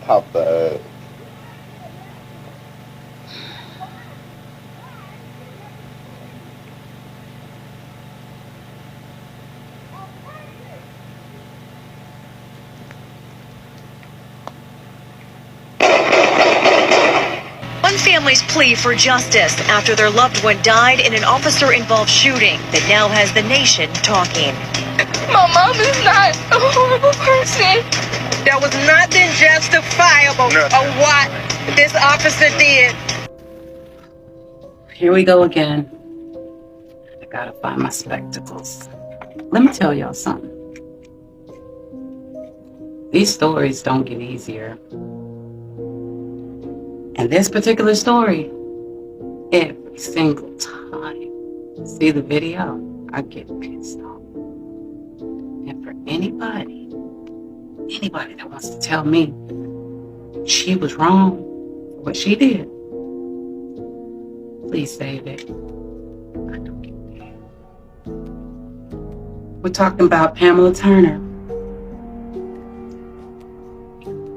Pop the One family's plea for justice after their loved one died in an officer-involved shooting that now has the nation talking. My mom is not a horrible person. There was nothing justifiable of what this officer did. Here we go again. I gotta find my spectacles. Let me tell y'all something. These stories don't get easier. And this particular story, every single time I see the video, I get pissed off. And for anybody that wants to tell me she was wrong for what she did, please save it. I don't care. We're talking about Pamela Turner.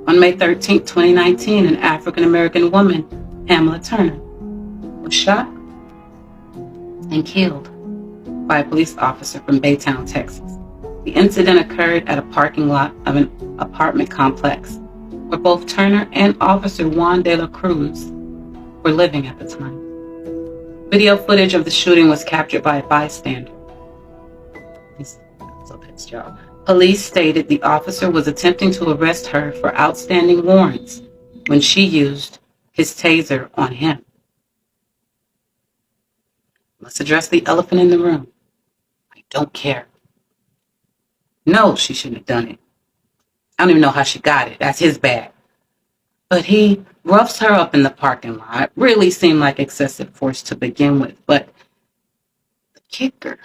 On May 13, 2019, an African-American woman, Pamela Turner, was shot and killed by a police officer from Baytown, Texas. The incident occurred at a parking lot of an apartment complex where both Turner and Officer Juan Delacruz were living at the time. Video footage of the shooting was captured by a bystander. So that's y'all. Police stated the officer was attempting to arrest her for outstanding warrants when she used his taser on him. Let's address the elephant in the room. I don't care. No, she shouldn't have done it. I don't even know how she got it. That's his bag. But he roughs her up in the parking lot. Really seemed like excessive force to begin with. But the kicker,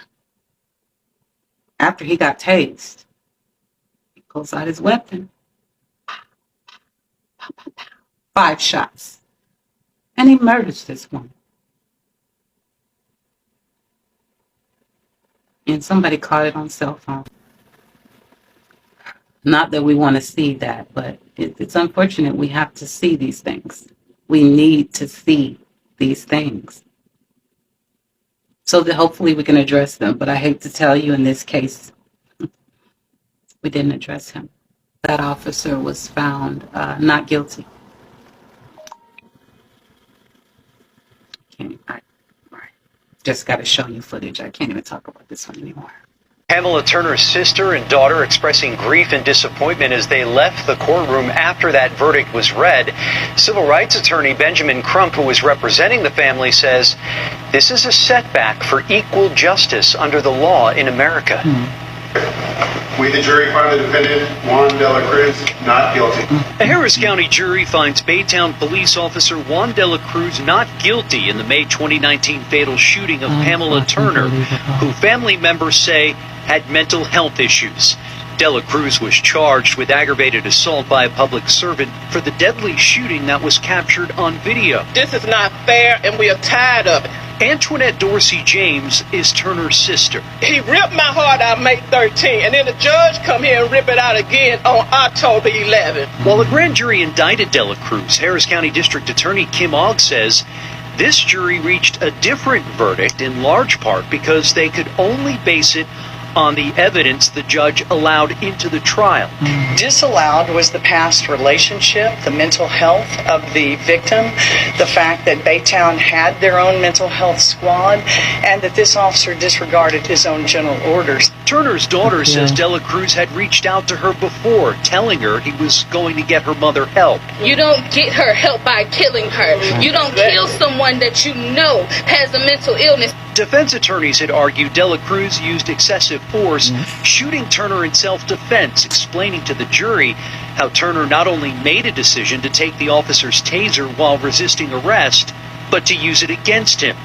after he got tased, he pulls out his weapon. 5 shots. And he murders this woman. And somebody caught it on cell phone. Not that we want to see that, but it's unfortunate we have to see these things. We need to see these things so that hopefully we can address them. But I hate to tell you, in this case, we didn't address him. That officer was found not guilty. I just got to show you footage. I can't even talk about this one anymore. Pamela Turner's sister and daughter expressing grief and disappointment as they left the courtroom after that verdict was read. Civil rights attorney Benjamin Crump, who was representing the family, says this is a setback for equal justice under the law in America. We, the jury, find the defendant, Juan Delacruz, not guilty. A Harris County jury finds Baytown police officer Juan Delacruz not guilty in the May 2019 fatal shooting of Pamela Turner, who family members say had mental health issues. Delacruz was charged with aggravated assault by a public servant for the deadly shooting that was captured on video. This is not fair, and we are tired of it. Antoinette Dorsey James is Turner's sister. He ripped my heart out May 13, and then the judge come here and rip it out again on October 11. While the grand jury indicted Delacruz, Harris County District Attorney Kim Ogg says this jury reached a different verdict in large part because they could only base it on the evidence the judge allowed into the trial. Disallowed was the past relationship, the mental health of the victim, the fact that Baytown had their own mental health squad, and that this officer disregarded his own general orders. Turner's daughter says Delacruz had reached out to her before, telling her he was going to get her mother help. You don't get her help by killing her. You don't kill someone that you know has a mental illness. Defense attorneys had argued Delacruz used excessive force, shooting Turner in self-defense, explaining to the jury how Turner not only made a decision to take the officer's taser while resisting arrest, but to use it against him.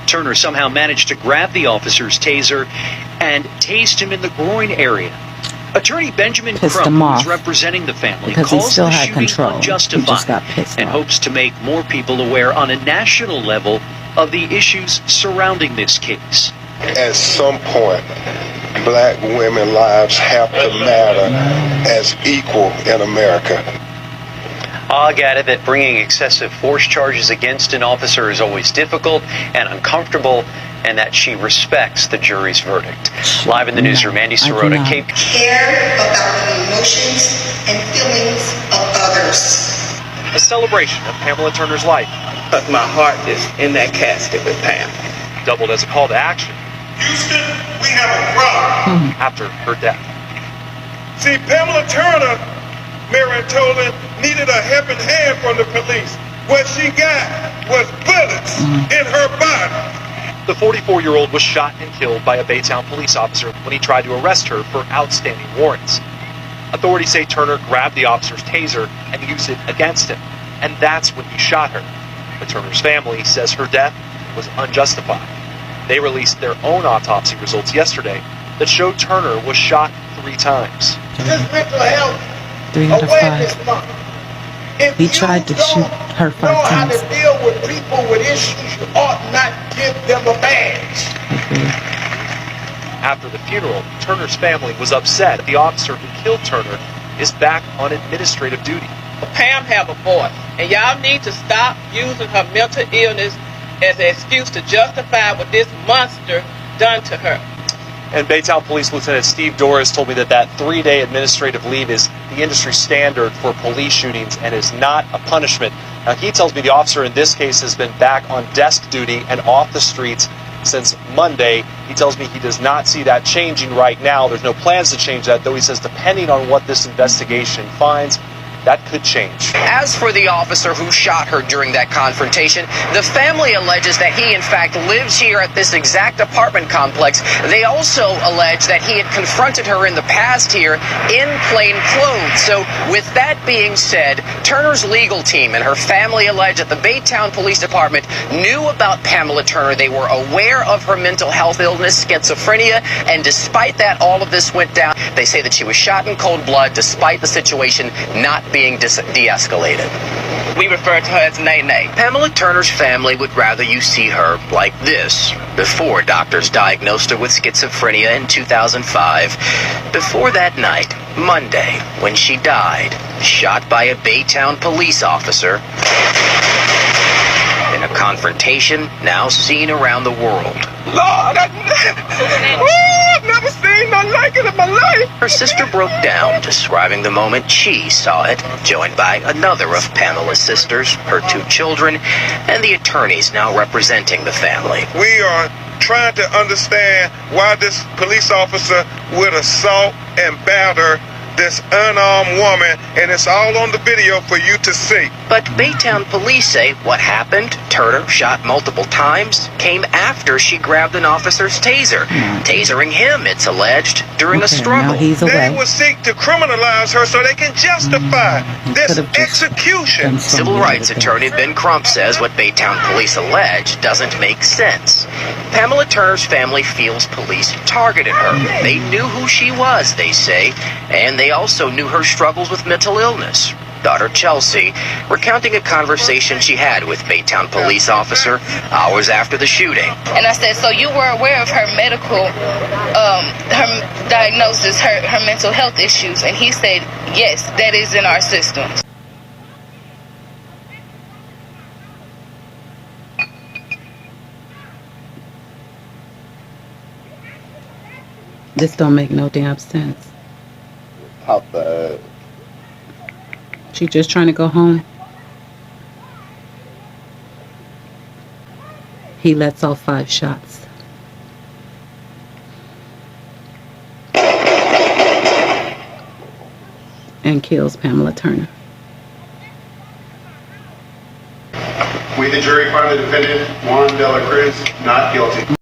Turner somehow managed to grab the officer's taser and tased him in the groin area. Attorney Benjamin Crump, who's representing the family, calls the shooting unjustified and hopes to make more people aware on a national level of the issues surrounding this case. At some point, black women's lives have to matter as equal in America. Og added that bringing excessive force charges against an officer is always difficult and uncomfortable, and that she respects the jury's verdict. Live in the newsroom, Andy Sirota, Cape. Care about the emotions and feelings of others. A celebration of Pamela Turner's life. But my heart is in that casket with Pam. Doubled as a call to action. Houston, we have a problem. After her death. See, Pamela Turner, Marion told him, needed a helping hand from the police. What she got was bullets in her body. The 44-year-old was shot and killed by a Baytown police officer when he tried to arrest her for outstanding warrants. Authorities say Turner grabbed the officer's taser and used it against him, and that's when he shot her. But Turner's family says her death was unjustified. They released their own autopsy results yesterday that showed Turner was shot 3 times. This mental health 3 out of 5. month. He tried to shoot her 5 times. How to deal with people with issues, you ought not give them a badge. After the funeral, Turner's family was upset. The officer who killed Turner is back on administrative duty. Pam have a voice, and y'all need to stop using her mental illness as an excuse to justify what this monster done to her. And Baytown Police Lieutenant Steve Doris told me that that 3-day administrative leave is the industry standard for police shootings and is not a punishment. Now, he tells me the officer in this case has been back on desk duty and off the streets since Monday. He tells me he does not see that changing right now. There's no plans to change that, though he says depending on what this investigation finds, that could change. As for the officer who shot her during that confrontation, the family alleges that he in fact lives here at this exact apartment complex. They also allege that he had confronted her in the past here in plain clothes. So with that being said, Turner's legal team and her family allege that the Baytown Police Department knew about Pamela Turner. They were aware of her mental health illness, schizophrenia, and despite that, all of this went down. They say that she was shot in cold blood despite the situation not being de-escalated. We refer to her as Nay-Nay. Pamela Turner's family would rather you see her like this. Before doctors diagnosed her with schizophrenia in 2005. Before that night, Monday, when she died, shot by a Baytown police officer in a confrontation now seen around the world. Lord, I've never seen nothing like it in my life. Her sister broke down, describing the moment she saw it, joined by another of Pamela's sisters, her 2 children, and the attorneys now representing the family. We are trying to understand why this police officer would assault and batter this unarmed woman, and it's all on the video for you to see. But Baytown police say what happened, Turner shot multiple times, came after she grabbed an officer's taser, tasering him, it's alleged, during a struggle. They will seek to criminalize her so they can justify this execution. Civil rights attorney Ben Crump says what Baytown police allege doesn't make sense. Pamela Turner's family feels police targeted her. They knew who she was, they say, and they also knew her struggles with mental illness. Daughter Chelsea recounting a conversation she had with Baytown police officer hours after the shooting. And I said, so you were aware of her medical, her diagnosis, her mental health issues? And he said, yes, that is in our systems. This don't make no damn sense. How bad? She just trying to go home. He lets off 5 shots. And kills Pamela Turner. We, the jury, find the defendant, Juan Delacruz, not guilty.